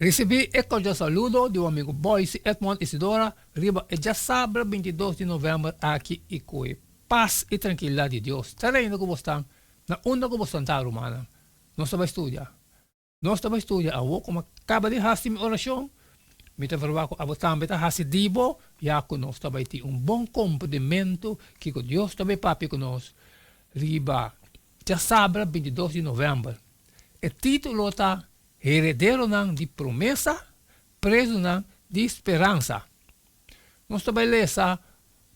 Recibí el cordial saludo de un amigo Boyce Edmond Isidora, riba el ya sábado 22 de noviembre aqui e coi. Paz e tranquilidade de Deus. Terreno que você está, na onda que você está, romana. Nós estamos estudar. Nós estamos estudar. A como acaba de fazer minha oração, me está falando que a você também está fazendo dibo, já que nós estamos ter bom comportamento que Deus também papi com nós. Riba, já sábado 22 de novembro. O título está Heredero de promessa, preso de esperança. Nós também lemos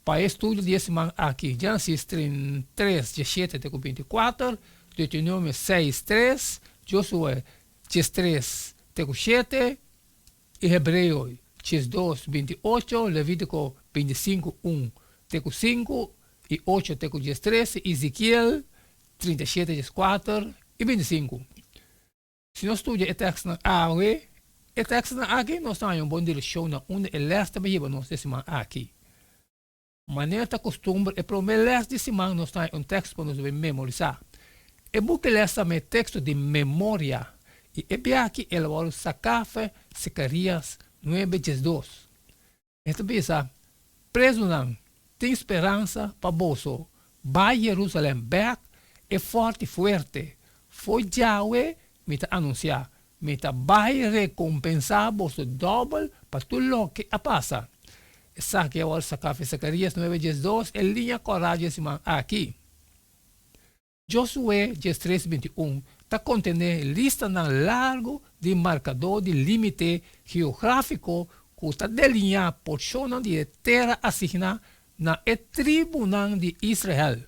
para estudo de semana aqui, Gênesis 3, 17 até 24, Deuteronômio 6, 3, Josué 3, 7, e Hebreu 2, 28, Levítico 25, 1, 5 e 8, 13, Ezequiel 37, 4 e 25. Se nós estudamos o texto aqui, nós temos bom direção na onde ele está bem nós semana aqui. Maneira de costume, é para o mês de semana nós temos texto para nos memorizar. E porque ele está no texto de memória, e é bem aqui ele vai sacar Zacarias 9, 12. Então pensa, preso não, tem esperança para bolso, vai Jerusalém back, é forte, foi Yahweh, me está anunciar, me está vai recompensar bolso dobro para tudo o que passa. Essa que é o sacar Zacarias 9, 12, é linha coragem aqui. Josué 3, 21 está contendo lista largo de marcador de limite geográfico que está delinear porção de terra assignada na tribunal de Israel.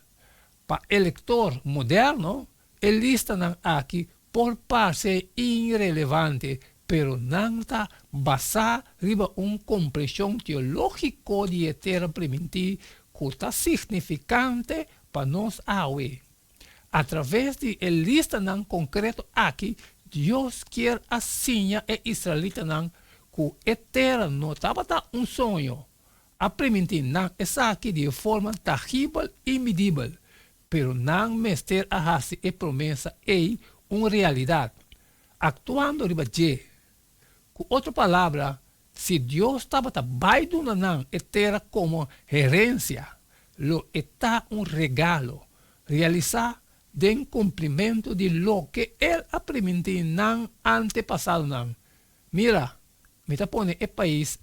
Para eleitor moderno, a lista aqui por parte irrelevante, pero não está basada em uma compreensão teológica de terra primitiva que está significante para nós hoje. Através de lista concreto aqui, Deus quer assinar a israelita que a terra não estava sonho. A primitiva está aqui de forma tangível e medível, pero não mestre a fazer a promessa e uma realidade. Actuando riba de. Com outra palavra, se Deus estava baixo na terra como herência, lo está regalo, realizar de cumprimento de lo que ele aprendeu no antepassado. Mira, me está pondo o país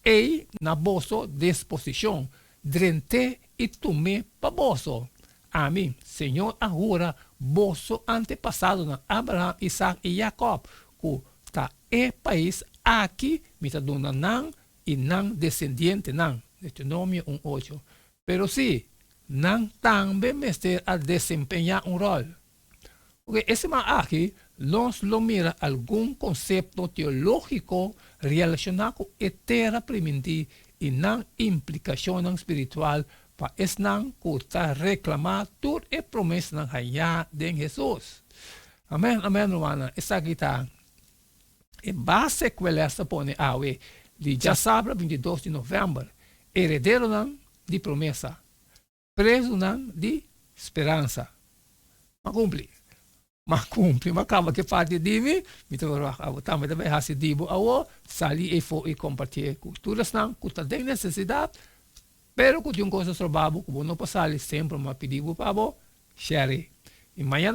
e na bolsa disposição, drente e tome para bolso. Amém. Senhor, agora, bolso antepassado Abraão, Isaac e Jacob, que está e país aqui, me está dando e não descendiente Deuteronômio 1:8. Pero sim, não também mestre a desempenhar rol. Porque esse aqui, nós lo mira algum conceito teológico relacionado com a terra primitiva e não implicação espiritual para esse que está reclamando toda a promessa de Jesus. Amém, amém, romana. Essa aqui está. Em base que ela está pondo de já sábado 22 de novembro, heredero de promessa, preso de esperança. Mas cumpre. Mas acaba que parte de mim, me também também há sido dibo sali e foi e compartilhar culturas que tem necessidade, pero que tem coisas trabalho, que não passar sempre uma pedido para share. E manhã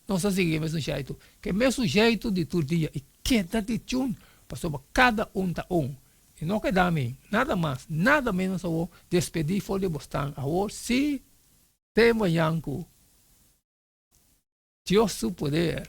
nós seguimos um jeito, que é o mesmo jeito de todo dia, e queda de tchum, para sobre cada E não queda a mim, nada mais, nada menos a despedir for de bostan, se tem manhã Deus su poder.